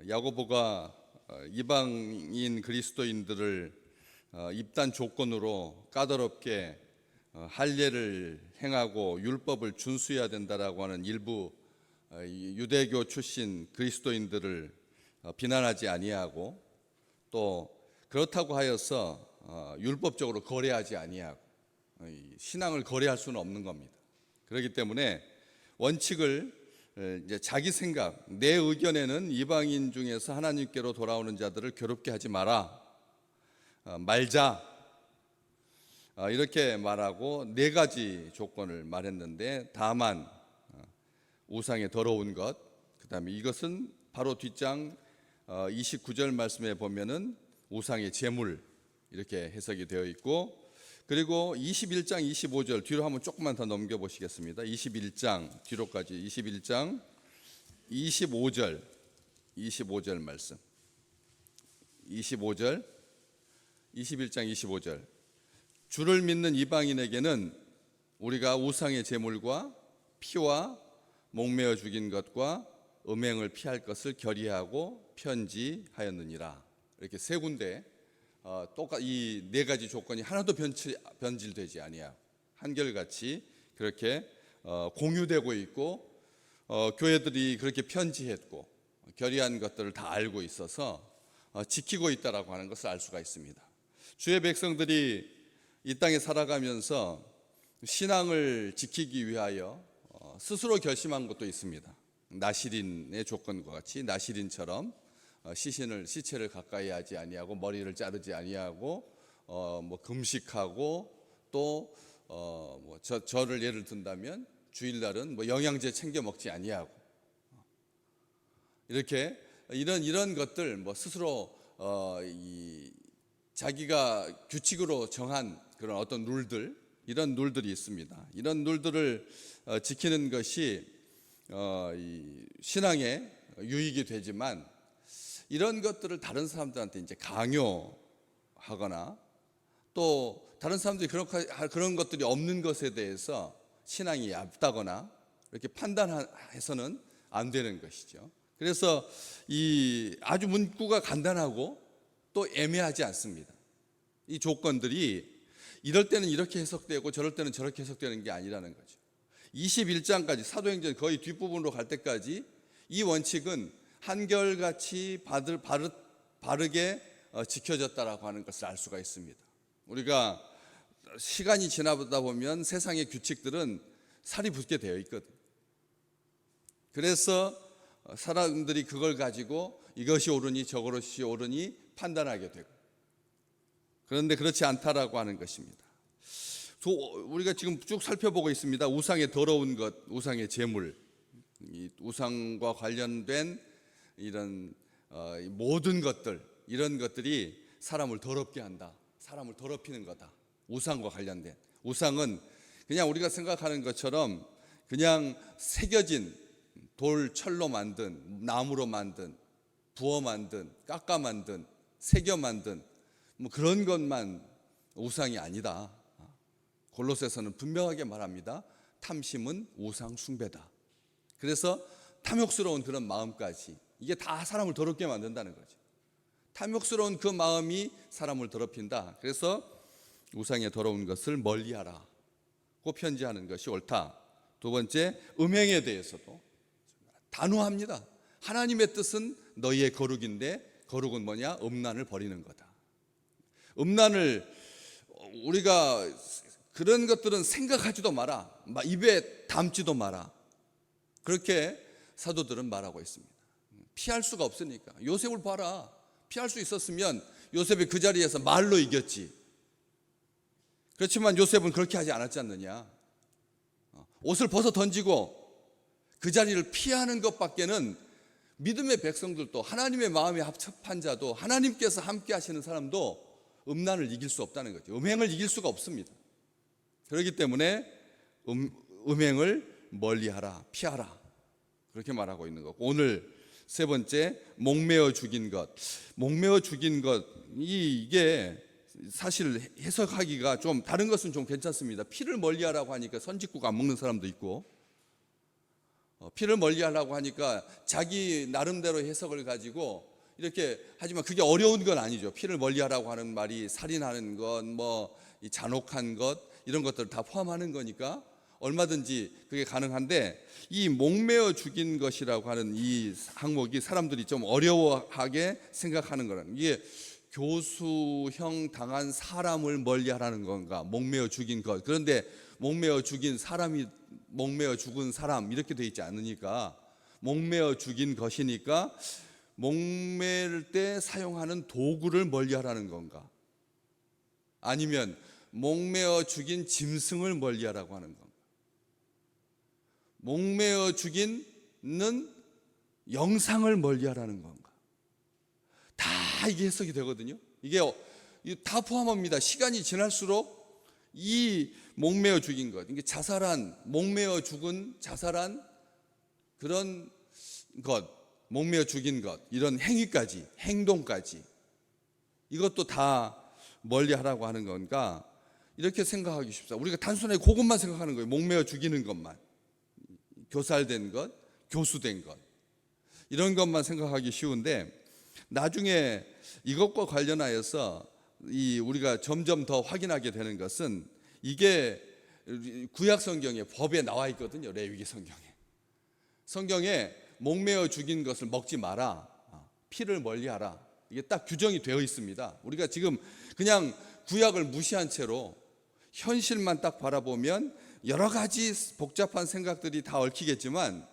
야고보가 이방인 그리스도인들을 입단 조건으로 까다롭게 할례를 행하고 율법을 준수해야 된다라고 하는 일부 유대교 출신 그리스도인들을 비난하지 아니하고, 또 그렇다고 하여서 율법적으로 거래하지 아니하고 신앙을 거래할 수는 없는 겁니다. 그렇기 때문에 원칙을 이제 자기 생각, 내 의견에는 이방인 중에서 하나님께로 돌아오는 자들을 괴롭게 하지 말자, 이렇게 말하고 네 가지 조건을 말했는데, 다만 우상의 더러운 것, 그 다음에 이것은 바로 뒷장 29절 말씀에 보면은 우상의 제물, 이렇게 해석이 되어 있고, 그리고 21장 25절 뒤로 한번 조금만 더 넘겨보시겠습니다. 21장 뒤로까지 21장 25절 말씀, 21장 25절 주를 믿는 이방인에게는 우리가 우상의 제물과 피와 목매어 죽인 것과 음행을 피할 것을 결의하고 편지하였느니라. 이렇게 세 군데 이 네 가지 조건이 하나도 변질되지 아니하고 한결같이 그렇게 공유되고 있고, 교회들이 그렇게 편지했고 결의한 것들을 다 알고 있어서 지키고 있다라고 하는 것을 알 수가 있습니다. 주의 백성들이 이 땅에 살아가면서 신앙을 지키기 위하여 스스로 결심한 것도 있습니다. 나시린의 조건과 같이 나시린처럼 시체를 가까이 하지 아니하고 머리를 자르지 아니하고 금식하고, 또 저를 예를 든다면 주일날은 영양제 챙겨 먹지 아니하고, 이렇게 이런 것들 스스로 자기가 규칙으로 정한 그런 어떤 룰들, 이런 룰들이 있습니다. 이런 룰들을 지키는 것이 신앙에 유익이 되지만, 이런 것들을 다른 사람들한테 이제 강요하거나, 또 다른 사람들이 그런 것들이 없는 것에 대해서 신앙이 얕다거나 이렇게 판단해서는 안 되는 것이죠. 그래서 아주 문구가 간단하고 또 애매하지 않습니다. 이 조건들이 이럴 때는 이렇게 해석되고 저럴 때는 저렇게 해석되는 게 아니라는 거죠. 21장까지 사도행전 거의 뒷부분으로 갈 때까지 이 원칙은 한결같이 바르게 지켜졌다라고 하는 것을 알 수가 있습니다. 우리가 시간이 지나다 보면 세상의 규칙들은 살이 붙게 되어 있거든요. 그래서 사람들이 그걸 가지고 이것이 옳으니 저것이 옳으니 판단하게 되고, 그런데 그렇지 않다라고 하는 것입니다. 우리가 지금 쭉 살펴보고 있습니다. 우상의 더러운 것, 우상의 제물, 이 우상과 관련된 이런 모든 것들, 이런 것들이 사람을 더럽게 한다, 사람을 더럽히는 거다. 우상과 관련된, 우상은 그냥 우리가 생각하는 것처럼 그냥 새겨진 돌, 철로 만든, 나무로 만든, 부어 만든, 깎아 만든, 새겨 만든 그런 것만 우상이 아니다. 골로새서는 분명하게 말합니다. 탐심은 우상 숭배다. 그래서 탐욕스러운 그런 마음까지, 이게 다 사람을 더럽게 만든다는 거죠. 탐욕스러운 그 마음이 사람을 더럽힌다. 그래서 우상의 더러운 것을 멀리하라 고 편지하는 것이 옳다. 두 번째, 음행에 대해서도 단호합니다. 하나님의 뜻은 너희의 거룩인데, 거룩은 뭐냐? 음란을 버리는 거다. 음란을 우리가 그런 것들은 생각하지도 마라, 입에 담지도 마라, 그렇게 사도들은 말하고 있습니다. 피할 수가 없으니까. 요셉을 봐라. 피할 수 있었으면 요셉이 그 자리에서 말로 이겼지. 그렇지만 요셉은 그렇게 하지 않았지 않느냐. 옷을 벗어 던지고 그 자리를 피하는 것밖에는 믿음의 백성들도, 하나님의 마음에 합chấp한 자도, 하나님께서 함께 하시는 사람도 음란을 이길 수 없다는 거죠. 음행을 이길 수가 없습니다. 그렇기 때문에 음행을 멀리하라, 피하라, 그렇게 말하고 있는 거고, 오늘 세 번째, 목매어 죽인 것. 목매어 죽인 것, 이게 사실 해석하기가 좀, 다른 것은 좀 괜찮습니다. 피를 멀리하라고 하니까 선짓국 안 먹는 사람도 있고, 피를 멀리하려고 하니까 자기 나름대로 해석을 가지고 이렇게 하지만 그게 어려운 건 아니죠. 피를 멀리하라고 하는 말이 살인하는 것, 뭐 잔혹한 것 이런 것들을 다 포함하는 거니까 얼마든지 그게 가능한데 이 목매어 죽인 것이라고 하는 이 항목이 사람들이 좀 어려워하게 생각하는 거라는 이게 교수형 당한 사람을 멀리하라는 건가 목매어 죽인 것 그런데 목매어 죽인 사람이 목매어 죽은 사람 이렇게 돼 있지 않으니까 목매어 죽인 것이니까 목매일 때 사용하는 도구를 멀리하라는 건가 아니면 목매어 죽인 짐승을 멀리하라고 하는 건가 목매어 죽이는 영상을 멀리하라는 건가 다 이게 해석이 되거든요. 이게 다 포함합니다. 시간이 지날수록 이 목매어 죽인 것, 이게 자살한 목매어 죽은 자살한 그런 것, 목매어 죽인 것, 이런 행위까지, 행동까지 이것도 다 멀리하라고 하는 건가? 이렇게 생각하기 쉽습니다. 우리가 단순하게 그것만 생각하는 거예요. 목매어 죽이는 것만, 교살된 것, 교수된 것 이런 것만 생각하기 쉬운데. 나중에 이것과 관련하여서 우리가 점점 더 확인하게 되는 것은 이게 구약 성경에 법에 나와 있거든요. 레위기 성경에 목매어 죽인 것을 먹지 마라, 피를 멀리하라 이게 딱 규정이 되어 있습니다. 우리가 지금 그냥 구약을 무시한 채로 현실만 딱 바라보면 여러 가지 복잡한 생각들이 다 얽히겠지만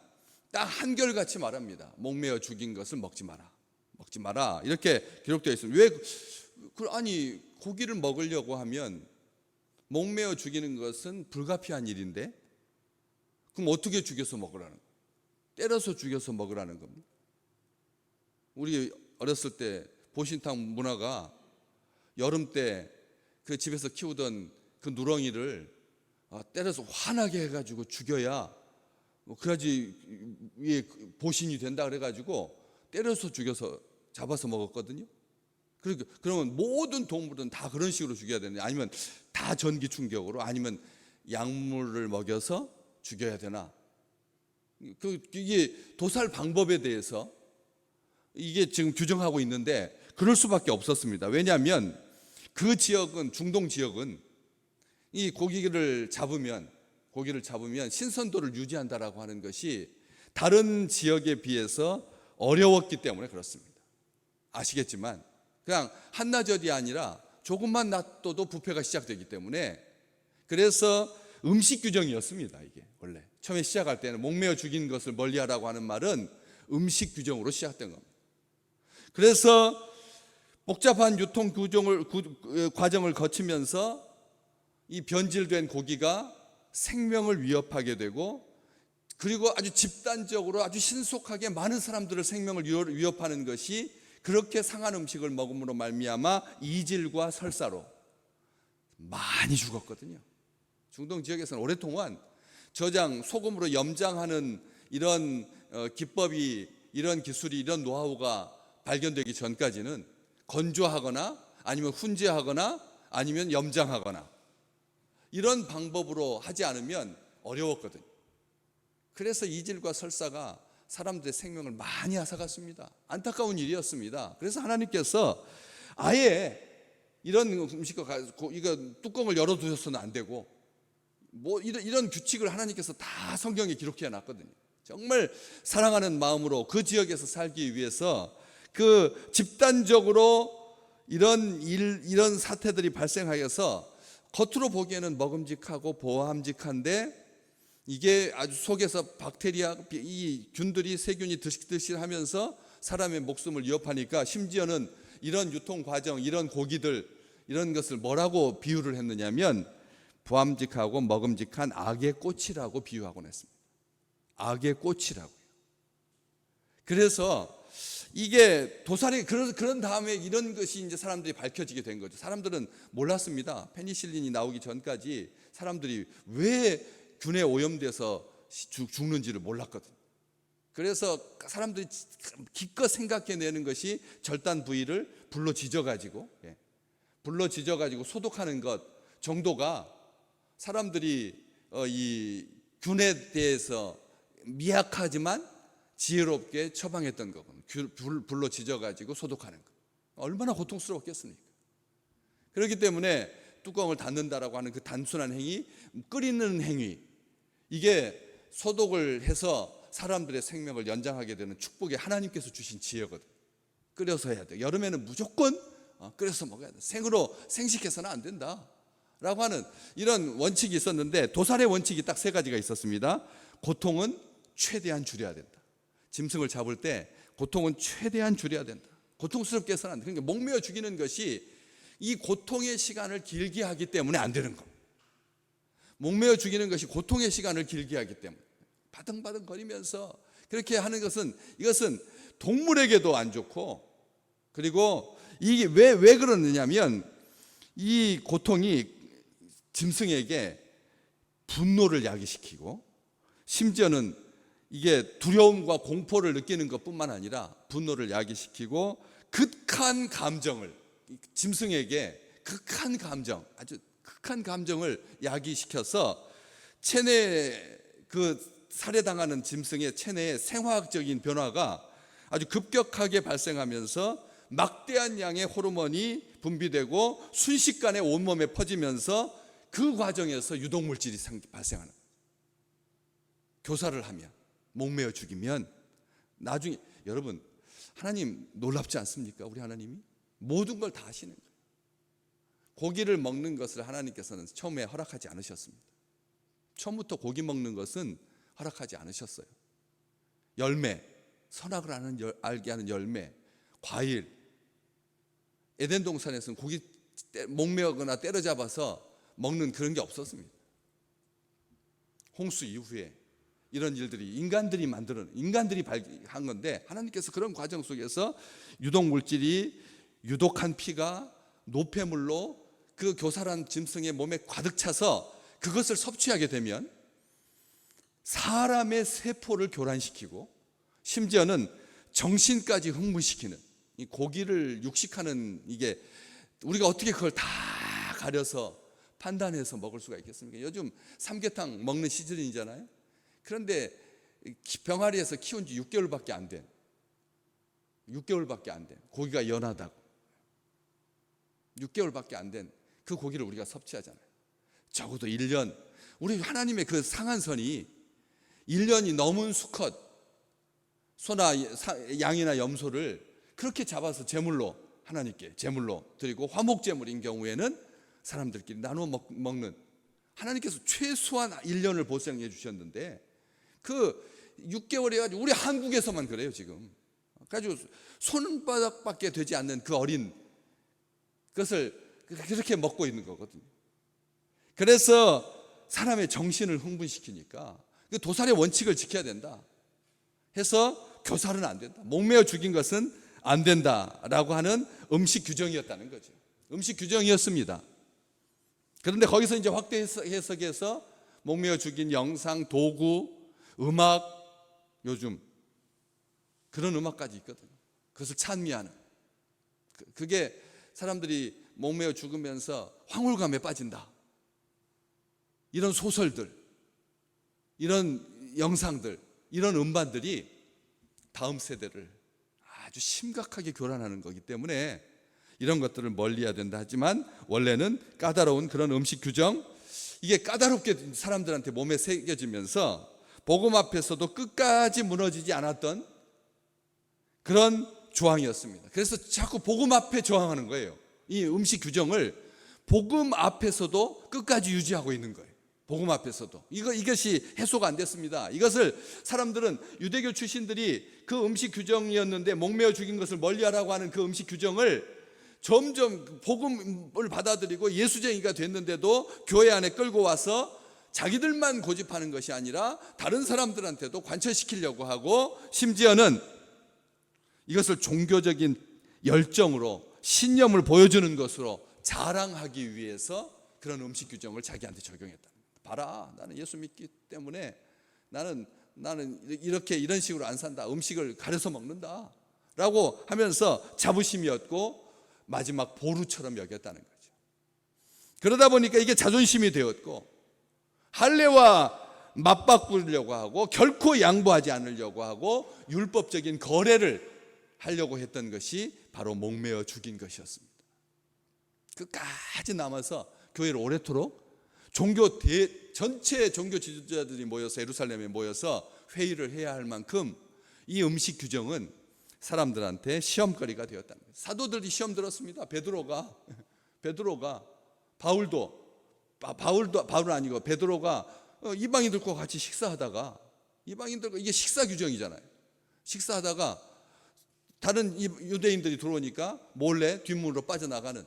딱 한결같이 말합니다. 목매어 죽인 것을 먹지 마라 이렇게 기록되어 있습니다. 왜 아니 고기를 먹으려고 하면 목매어 죽이는 것은 불가피한 일인데 그럼 어떻게 죽여서 먹으라는 거예요? 때려서 죽여서 먹으라는 겁니다. 우리 어렸을 때 보신탕 문화가 여름 때 그 집에서 키우던 그 누렁이를 때려서 화나게 해가지고 죽여야 그래야지 위에 보신이 된다 그래가지고 때려서 죽여서 잡아서 먹었거든요. 그러면 모든 동물은 다 그런 식으로 죽여야 되냐 아니면 다 전기 충격으로 아니면 약물을 먹여서 죽여야 되나 이게 도살 방법에 대해서 이게 지금 규정하고 있는데 그럴 수밖에 없었습니다. 왜냐하면 그 지역은 중동 지역은 이 고기를 잡으면 신선도를 유지한다라고 하는 것이 다른 지역에 비해서 어려웠기 때문에 그렇습니다. 아시겠지만 그냥 한나절이 아니라 조금만 놔둬도 부패가 시작되기 때문에 그래서 음식 규정이었습니다. 이게 원래 처음에 시작할 때는 목매어 죽인 것을 멀리하라고 하는 말은 음식 규정으로 시작된 겁니다. 그래서 복잡한 유통 과정을 거치면서 이 변질된 고기가 생명을 위협하게 되고 그리고 아주 집단적으로 아주 신속하게 많은 사람들의 생명을 위협하는 것이 그렇게 상한 음식을 먹음으로 말미암아 이질과 설사로 많이 죽었거든요. 중동 지역에서는 오랫동안 저장, 소금으로 염장하는 이런 기법이 이런 기술이 이런 노하우가 발견되기 전까지는 건조하거나 아니면 훈제하거나 아니면 염장하거나 이런 방법으로 하지 않으면 어려웠거든요. 그래서 이질과 설사가 사람들의 생명을 많이 앗아갔습니다. 안타까운 일이었습니다. 그래서 하나님께서 아예 이런 음식과 이거 뚜껑을 열어두셔서는 안 되고 뭐 이런 규칙을 하나님께서 다 성경에 기록해 놨거든요. 정말 사랑하는 마음으로 그 지역에서 살기 위해서 그 집단적으로 이런 사태들이 발생하여서 겉으로 보기에는 먹음직하고 보함직한데 이게 아주 속에서 박테리아, 이 균들이 세균이 드실드실하면서 사람의 목숨을 위협하니까 심지어는 이런 유통 과정, 이런 고기들 이런 것을 뭐라고 비유를 했느냐면 보함직하고 먹음직한 악의 꽃이라고 비유하곤 했습니다. 악의 꽃이라고요. 그래서 이게 도살이 그런 다음에 이런 것이 이제 사람들이 밝혀지게 된 거죠. 사람들은 몰랐습니다. 페니실린이 나오기 전까지 사람들이 왜 균에 오염돼서 죽는지를 몰랐거든요. 그래서 사람들이 기껏 생각해내는 것이 절단 부위를 불로 지져가지고 소독하는 것 정도가 사람들이 이 균에 대해서 미약하지만 지혜롭게 처방했던 거거든요. 불로 지져가지고 소독하는 거. 얼마나 고통스러웠겠습니까? 그렇기 때문에 뚜껑을 닫는다라고 하는 그 단순한 행위, 끓이는 행위, 이게 소독을 해서 사람들의 생명을 연장하게 되는 축복이 하나님께서 주신 지혜거든. 끓여서 해야 돼. 여름에는 무조건 끓여서 먹어야 돼. 생으로 생식해서는 안 된다 라고 하는 이런 원칙이 있었는데, 도살의 원칙이 딱 3가지가 있었습니다. 고통은 최대한 줄여야 된다. 짐승을 잡을 때 고통은 최대한 줄여야 된다. 고통스럽게 해서는 안 돼. 그러니까 목매어 죽이는 것이 이 고통의 시간을 길게 하기 때문에 안 되는 거. 목매어 죽이는 것이 고통의 시간을 길게 하기 때문에 바등바등 거리면서 그렇게 하는 것은, 이것은 동물에게도 안 좋고, 그리고 이게 왜 그러느냐면 이 고통이 짐승에게 분노를 야기시키고, 심지어는 이게 두려움과 공포를 느끼는 것뿐만 아니라 분노를 야기시키고, 극한 감정을, 짐승에게 극한 감정, 아주 극한 감정을 야기시켜서 체내, 그 살해당하는 짐승의 체내의 생화학적인 변화가 아주 급격하게 발생하면서 막대한 양의 호르몬이 분비되고 순식간에 온몸에 퍼지면서 그 과정에서 유독물질이 발생하는 거예요. 교사를 하면, 목매어 죽이면 나중에, 여러분 하나님 놀랍지 않습니까? 우리 하나님이 모든 걸 다 하시는 거예요. 고기를 먹는 것을 하나님께서는 처음에 허락하지 않으셨습니다. 처음부터 고기 먹는 것은 허락하지 않으셨어요. 열매, 선악을 알게 하는 열매, 과일, 에덴 동산에서는 고기 목매거나 때려잡아서 먹는 그런 게 없었습니다. 홍수 이후에 이런 일들이 인간들이 한 건데, 하나님께서 그런 과정 속에서 유독물질이, 유독한 피가 노폐물로 그 교살한 짐승의 몸에 가득 차서 그것을 섭취하게 되면 사람의 세포를 교란시키고, 심지어는 정신까지 흥분시키는, 이 고기를 육식하는, 이게 우리가 어떻게 그걸 다 가려서 판단해서 먹을 수가 있겠습니까? 요즘 삼계탕 먹는 시즌이잖아요. 그런데 병아리에서 키운 지 6개월밖에 안 된, 고기가 연하다고, 6개월밖에 안 된 그 고기를 우리가 섭취하잖아요. 적어도 1년, 우리 하나님의 그 상한선이 1년이 넘은 수컷 소나 양이나 염소를 그렇게 잡아서 제물로, 하나님께 제물로 드리고, 화목제물인 경우에는 사람들끼리 나누어 먹는, 하나님께서 최소한 1년을 보장해 주셨는데 그 6개월에 가지고 우리 한국에서만 그래요. 지금 가지고 손바닥밖에 되지 않는 그 어린 그것을 그렇게 먹고 있는 거거든요. 그래서 사람의 정신을 흥분시키니까 그 도살의 원칙을 지켜야 된다 해서 교살은 안 된다, 목매어 죽인 것은 안 된다라고 하는 음식 규정이었다는 거죠. 음식 규정이었습니다. 그런데 거기서 이제 확대 해석해서 목매어 죽인 영상, 도구, 음악, 요즘 그런 음악까지 있거든요. 그것을 찬미하는, 그게 사람들이 목매어 죽으면서 황홀감에 빠진다, 이런 소설들, 이런 영상들, 이런 음반들이 다음 세대를 아주 심각하게 교란하는 거기 때문에 이런 것들을 멀리해야 된다 하지만, 원래는 까다로운 그런 음식 규정, 이게 까다롭게 사람들한테 몸에 새겨지면서 복음 앞에서도 끝까지 무너지지 않았던 그런 조항이었습니다. 그래서 자꾸 복음 앞에 저항하는 거예요. 이 음식 규정을 복음 앞에서도 끝까지 유지하고 있는 거예요. 복음 앞에서도 이것이 해소가 안 됐습니다. 이것을 사람들은, 유대교 출신들이 그 음식 규정이었는데 목매어 죽인 것을 멀리하라고 하는 그 음식 규정을 점점 복음을 받아들이고 예수쟁이가 됐는데도 교회 안에 끌고 와서 자기들만 고집하는 것이 아니라 다른 사람들한테도 관철시키려고 하고, 심지어는 이것을 종교적인 열정으로, 신념을 보여주는 것으로 자랑하기 위해서 그런 음식 규정을 자기한테 적용했다. 봐라, 나는 예수 믿기 때문에 나는 이런 식으로 안 산다, 음식을 가려서 먹는다 라고 하면서 자부심이었고 마지막 보루처럼 여겼다는 거죠. 그러다 보니까 이게 자존심이 되었고, 할례와 맞바꾸려고 하고 결코 양보하지 않으려고 하고 율법적인 거래를 하려고 했던 것이 바로 목매어 죽인 것이었습니다. 끝까지 남아서 교회를 오래도록 전체 종교 지도자들이 모여서 예루살렘에 모여서 회의를 해야 할 만큼 이 음식 규정은 사람들한테 시험거리가 되었다는 거예요. 사도들이 시험 들었습니다. 베드로가 바울은 아니고 베드로가 이방인들과 같이 식사하다가 이방인들과 이게 식사 규정이잖아요. 식사하다가 다른 유대인들이 들어오니까 몰래 뒷문으로 빠져나가는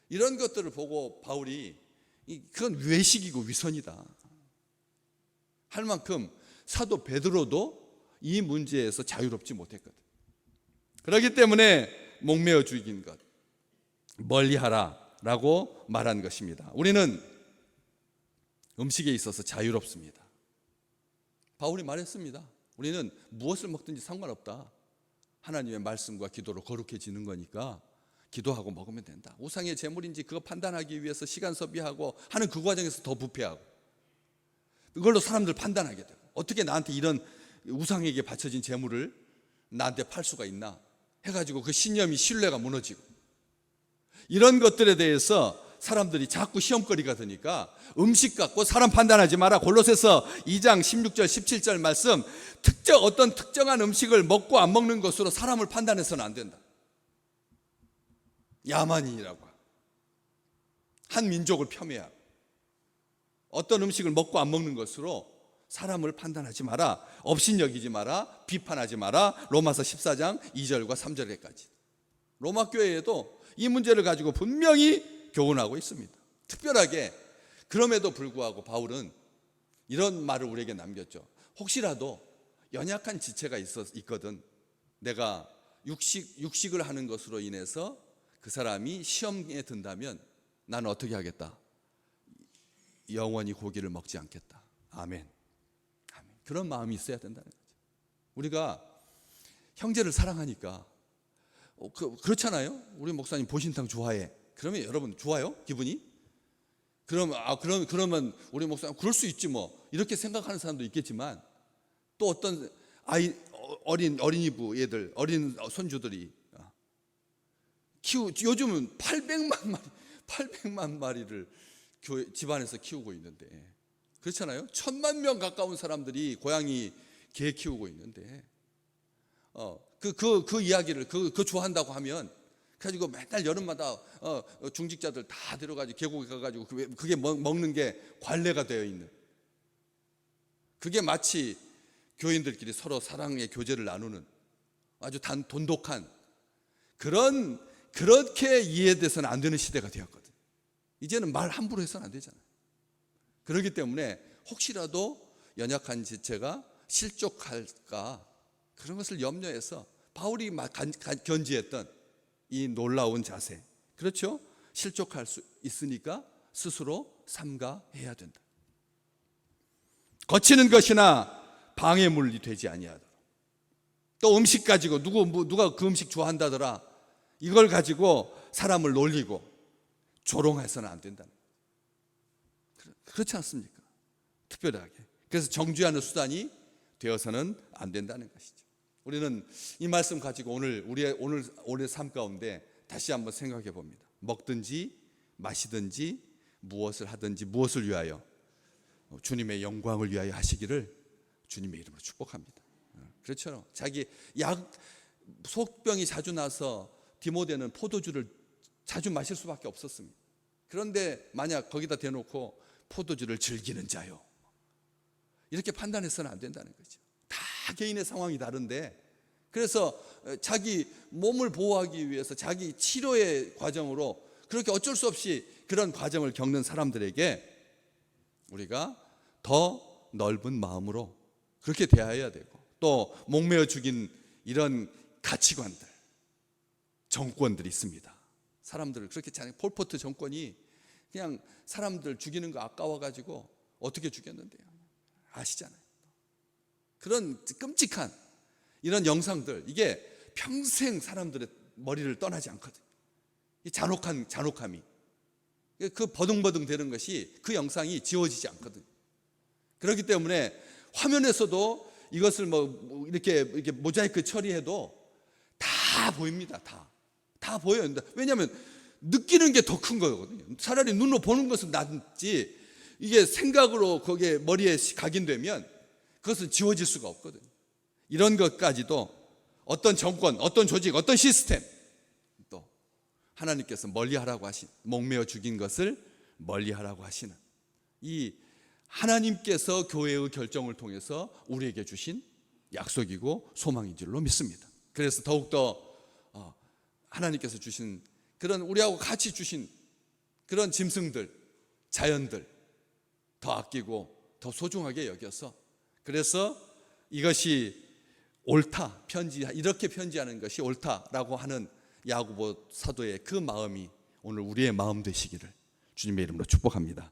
이런 것들을 보고 바울이 그건 외식이고 위선이다 할 만큼 사도 베드로도 이 문제에서 자유롭지 못했거든. 그렇기 때문에 목매어 죽인 것 멀리하라라고 말한 것입니다. 우리는 음식에 있어서 자유롭습니다. 바울이 말했습니다. 우리는 무엇을 먹든지 상관없다. 하나님의 말씀과 기도로 거룩해지는 거니까 기도하고 먹으면 된다. 우상의 제물인지 그거 판단하기 위해서 시간 소비하고 하는 그 과정에서 더 부패하고 그걸로 사람들 판단하게 되고 어떻게 나한테 이런 우상에게 바쳐진 제물을 나한테 팔 수가 있나 해가지고 그 신념이 신뢰가 무너지고 이런 것들에 대해서 사람들이 자꾸 시험거리가 되니까 음식 갖고 사람 판단하지 마라. 골로새서 2장 16절 17절 말씀 어떤 특정한 음식을 먹고 안 먹는 것으로 사람을 판단해서는 안 된다. 야만인이라고 한 민족을 폄훼하고 어떤 음식을 먹고 안 먹는 것으로 사람을 판단하지 마라. 업신여기지 마라. 비판하지 마라. 로마서 14장 2절과 3절까지 로마 교회에도 이 문제를 가지고 분명히 교훈하고 있습니다. 특별하게 그럼에도 불구하고 바울은 이런 말을 우리에게 남겼죠. 혹시라도 연약한 지체가 있거든 내가 육식을 하는 것으로 인해서 그 사람이 시험에 든다면 나는 어떻게 하겠다? 영원히 고기를 먹지 않겠다. 아멘. 그런 마음이 있어야 된다는 거죠. 우리가 형제를 사랑하니까 그렇잖아요. 우리 목사님 보신탕 좋아해. 그러면 여러분 좋아요? 기분이? 그러면 우리 목사님 그럴 수 있지 뭐 이렇게 생각하는 사람도 있겠지만 또 어떤 어린이부 애들 어린 손주들이 요즘은 800만 마리를 집안에서 키우고 있는데 그렇잖아요. 1000만 명 가까운 사람들이 고양이 개 키우고 있는데 그 이야기를 그 좋아한다고 하면 가지고 맨날 여름마다 중직자들 다 데려가지고 계곡에 가가지고 그게 먹는 게 관례가 되어 있는 그게 마치 교인들끼리 서로 사랑의 교제를 나누는 아주 돈독한 그렇게 이해돼서는 안 되는 시대가 되었거든. 이제는 말 함부로 해서는 안 되잖아요. 그렇기 때문에 혹시라도 연약한 지체가 실족할까 그런 것을 염려해서 바울이 견지했던 이 놀라운 자세 그렇죠? 실족할 수 있으니까 스스로 삼가해야 된다. 거치는 것이나 방해물이 되지 아니하도록 또 음식 가지고 누가 그 음식 좋아한다더라 이걸 가지고 사람을 놀리고 조롱해서는 안 된다는 거예요. 그렇지 않습니까? 특별하게 그래서 정죄하는 수단이 되어서는 안 된다는 것이죠. 우리는 이 말씀 가지고 오늘 삶 가운데 다시 한번 생각해 봅니다. 먹든지 마시든지 무엇을 하든지 무엇을 위하여 주님의 영광을 위하여 하시기를 주님의 이름으로 축복합니다. 그렇죠. 자기 속병이 자주 나서 디모데는 포도주를 자주 마실 수밖에 없었습니다. 그런데 만약 거기다 대놓고 포도주를 즐기는 자요 이렇게 판단해서는 안 된다는 거죠. 다 개인의 상황이 다른데 그래서 자기 몸을 보호하기 위해서 자기 치료의 과정으로 그렇게 어쩔 수 없이 그런 과정을 겪는 사람들에게 우리가 더 넓은 마음으로 그렇게 대해야 되고 또 목매어 죽인 이런 가치관들 정권들이 있습니다. 사람들을 그렇게 폴포트 정권이 그냥 사람들 죽이는 거 아까워가지고 어떻게 죽였는데요 아시잖아요. 그런 끔찍한 이런 영상들 이게 평생 사람들의 머리를 떠나지 않거든요. 이 잔혹함이 그 버둥버둥 되는 것이 그 영상이 지워지지 않거든요. 그렇기 때문에 화면에서도 이것을 뭐 이렇게 모자이크 처리해도 다 보입니다. 다 보여요. 왜냐하면 느끼는 게 더 큰 거거든요. 차라리 눈으로 보는 것은 낫지, 이게 생각으로 거기에 머리에 각인되면 그것은 지워질 수가 없거든요. 이런 것까지도 어떤 정권, 어떤 조직, 어떤 시스템, 또 하나님께서 멀리하라고 하신, 목매어 죽인 것을 멀리하라고 하시는 이 하나님께서 교회의 결정을 통해서 우리에게 주신 약속이고 소망인 줄로 믿습니다. 그래서 더욱더 하나님께서 주신 그런, 우리하고 같이 주신 그런 짐승들, 자연들 더 아끼고 더 소중하게 여겨서, 그래서 이것이 옳다, 이렇게 편지하는 것이 옳다라고 하는 야고보 사도의 그 마음이 오늘 우리의 마음 되시기를 주님의 이름으로 축복합니다.